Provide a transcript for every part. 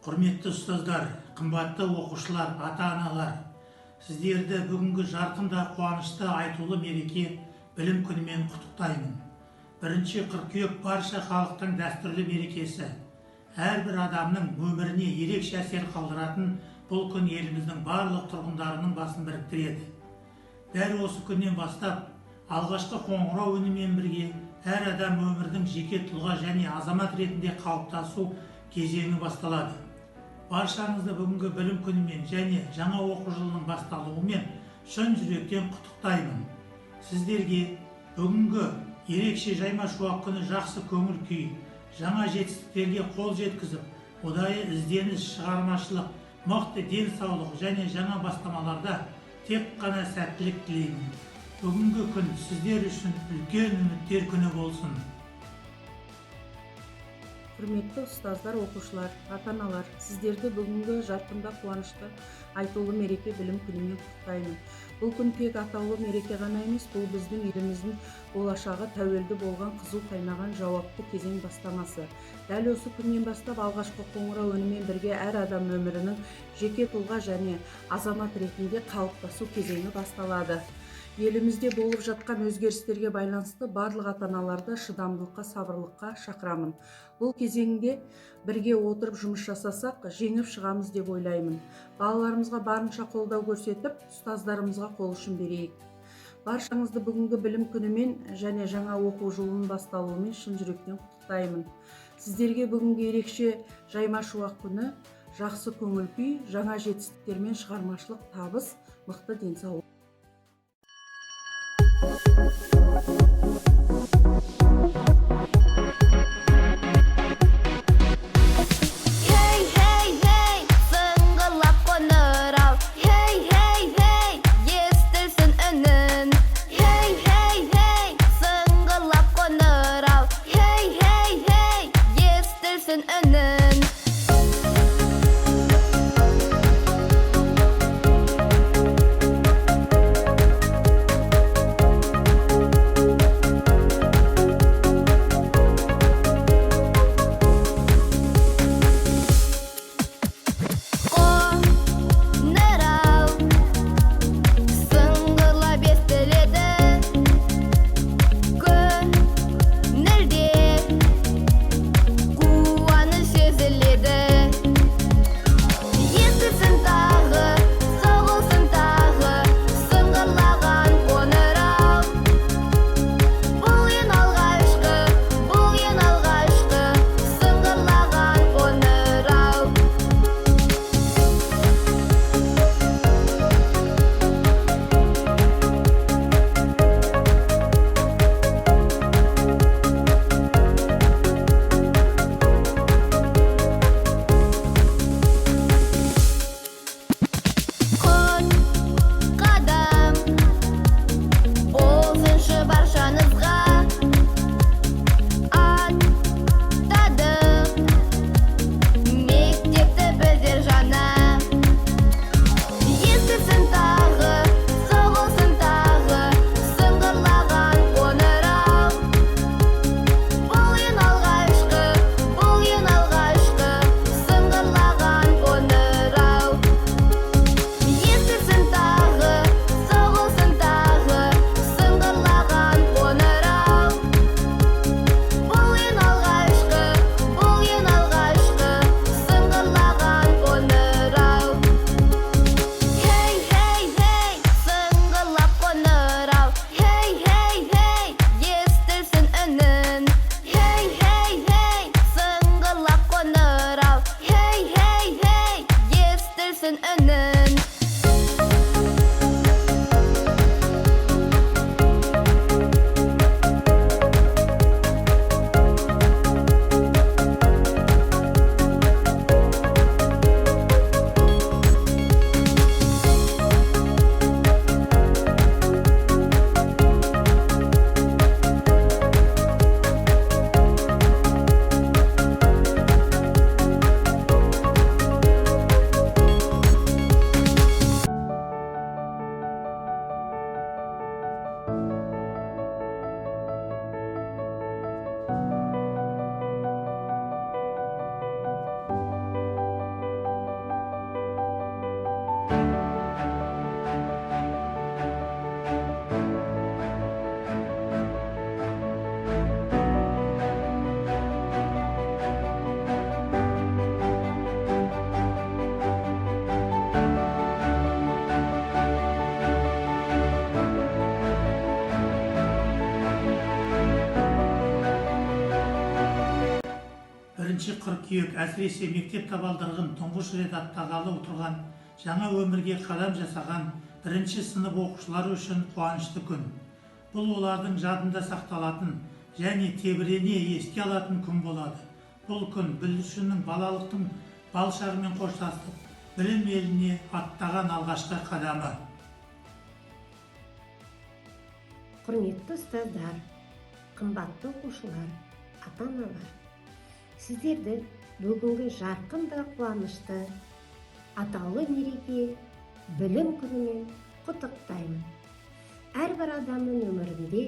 Құрметті ұстаздар, қымбатты оқушылар, ата-аналар, сіздерді бүгінгі жарқын да қуанышты айтулы мереке білім күнімен құттықтаймын. 1 қыркүйек барша халықтың дәстүрлі мерекесі. Әрбір адамның өміріне ерекше әсер қалдыратын бұл күн еліміздің барлық тұрғындарының басын біріктіреді. Дәл осы күннен бастап, алғашқы қоңырау үнімен бірге әр адам өмірдің жеке тұлға және азамат ретінде қалыптасу кезеңі басталады. Баршаңызды бүгінгі білім күнімен және жаңа оқу жылының басталуымен шын жүректен құттықтаймын. Сіздерге бүгінгі ерекше жайма шуақ күні жақсы көңіл күй, жаңа жетістіктерге қол жеткізіп, ұдайы ізденіс, шығармашылық, мықты денсаулық және жаңа бастамаларда тек қана сәттілік тілеймін. Бүгінгі күн сіздер үшін үлкен үміттер күні болсын. Құрметті ұстаздар, оқушылар, ата-аналар, сіздерді бүгінгі жарқында қуанышты айтулы мереке білім күнімен құттықтаймын. Бұл күн тек атаулы мереке ғана емес, бұл біздің еліміздің болашағы тәуелді болған қызу қайнаған жауапты кезең бастамасы. Дәл осы күннен бастап алғашқы қоңырау үнімен бірге әр адам өмірінің жеке тұлға және азамат ретінде қалыптасу кезеңі басталады. Елімізде болып жатқан өзгерістерге байланысты барлық ата-аналарды шыдамдылыққа, сабырлыққа шақырамын. Бұл кезеңде бірге отырып жұмыс жасасақ, жеңіп шығамыз деп ойлаймын. Балаларымызға барынша қолдау көрсетіп, ұстаздарымызға қол ұшын берейік. Баршаңызды бүгінгі білім күнімен және жаңа оқу жылының басталуымен шын жүректен құттықтаймын. Сіздерге бүгінгі ерекше жайма шуақ күні, жақсы көңіл күй, жаңа жетістіктер мен шығармашылық табыс, мықты денсаулық. қыркүйек әсіресе мектеп табалдырығын тұңғыш рет аттағалы отырған, жаңа өмірге қадам жасаған бірінші сынып оқушылары үшін қуанышты күн. Бұл олардың жадында сақталатын және тебірене еске алатын күн болады. Бұл күн бүлдіршіннің балалықтың балшағымен қоштасып, білім еліне аттаған алғашқы қадамы. Құрметті ұстаздар, қымбатты оқушылар, ата-аналар, сіздерді бүгінгі жарқын да қуанышты атаулы мереке білім күнімен құттықтаймын. Әрбір адамның өмірінде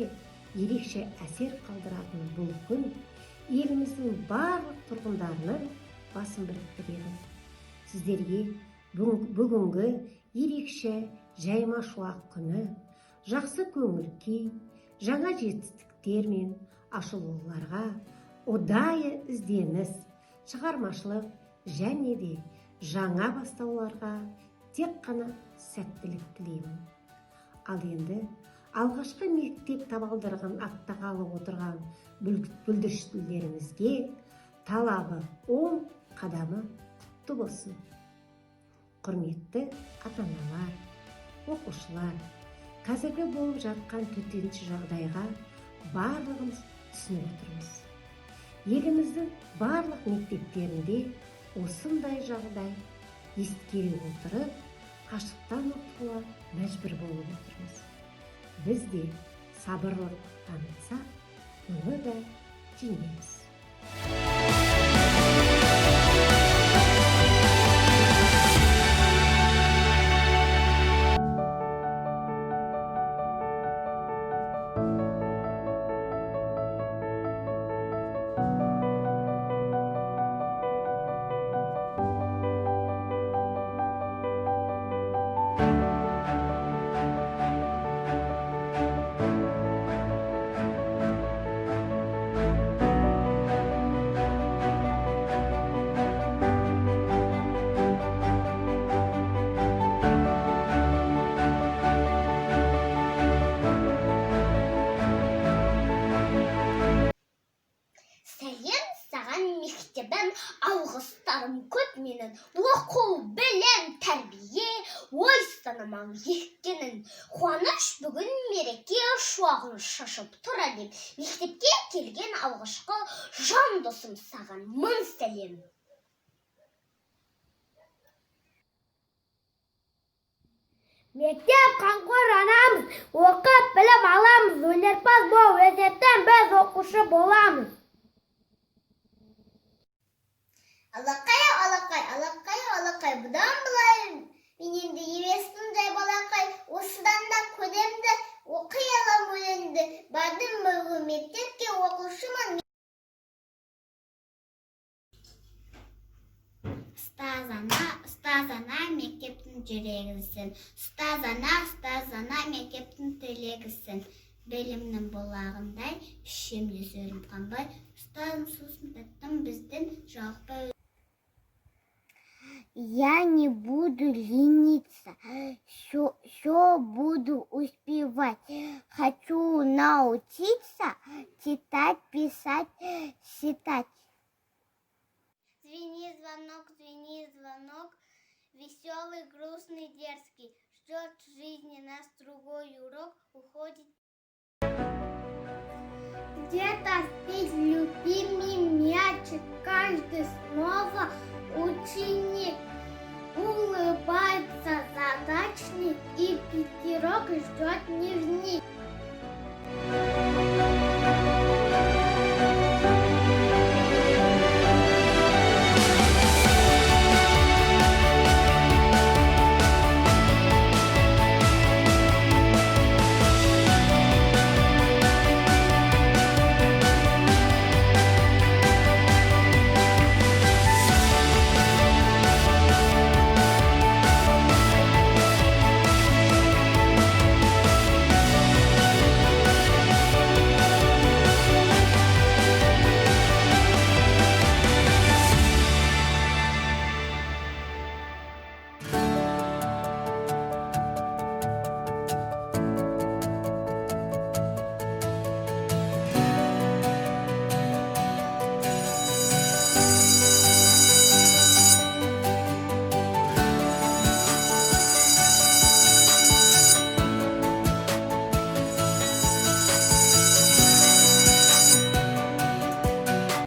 ерекше әсер қалдыратын бұл күн еліміздің барлық тұрғындарының басын біріктіреді. Сіздерге бүгінгі ерекше жайма шуақ күні жақсы көңіл күй, жаңа жетістіктер мен ашылуларға, ұдайы ізденіс, шығармашылық және де жаңа бастауларға тек қана сәттілік тілеймін. Ал енді алғашқы мектеп табалдырығын аттағалы отырған бүлдіршіндерімізге талабы оң, қадамы құтты болсын. Құрметті ата-аналар, оқушылар, қазіргі болып жатқан төтенше жағдайға барлығымыз түсініп отырмыз. Еліміздің барлық мектептерінде осындай жағдай ескере отырып, қашықтан оқуға мәжбүр болып отырмыз. Біз де сабырлық танытсақ, оны да жеңеміз. Алғыстарым көп менің, оқу, білім, тәрбие, ой санамаң еккенін. Қуаныш бүгін мереке шуағын шашып тұр әлем. Мектепке келген алғашқы жан досым саған мың сәлем. Мектеп қамқор анамыз, оқып білім аламыз, өнерпаз болып өсетін біз оқушы боламыз. Алақай, бұдан былай мен енді емеспін жай балақай, осыдан да көремді, оқи алам өлеңді, бардым бүгін мектепке оқушымын. Ұстазана мектептің жүрегісін, ұстазана мектептің тілегісін. Білімнің бұлағындай, үшемде сөрім қанбай, ұстазым сусын таттым біздің жалықпай. Я не буду лениться, все буду успевать. Хочу научиться читать, писать, считать. Звени звонок, веселый, грустный, дерзкий. Ждет в жизни нас другой урок, уходит. Где-то спит любимый мячик, каждый снова ученик. Улыбается задачник, и пятерок ждет дневник.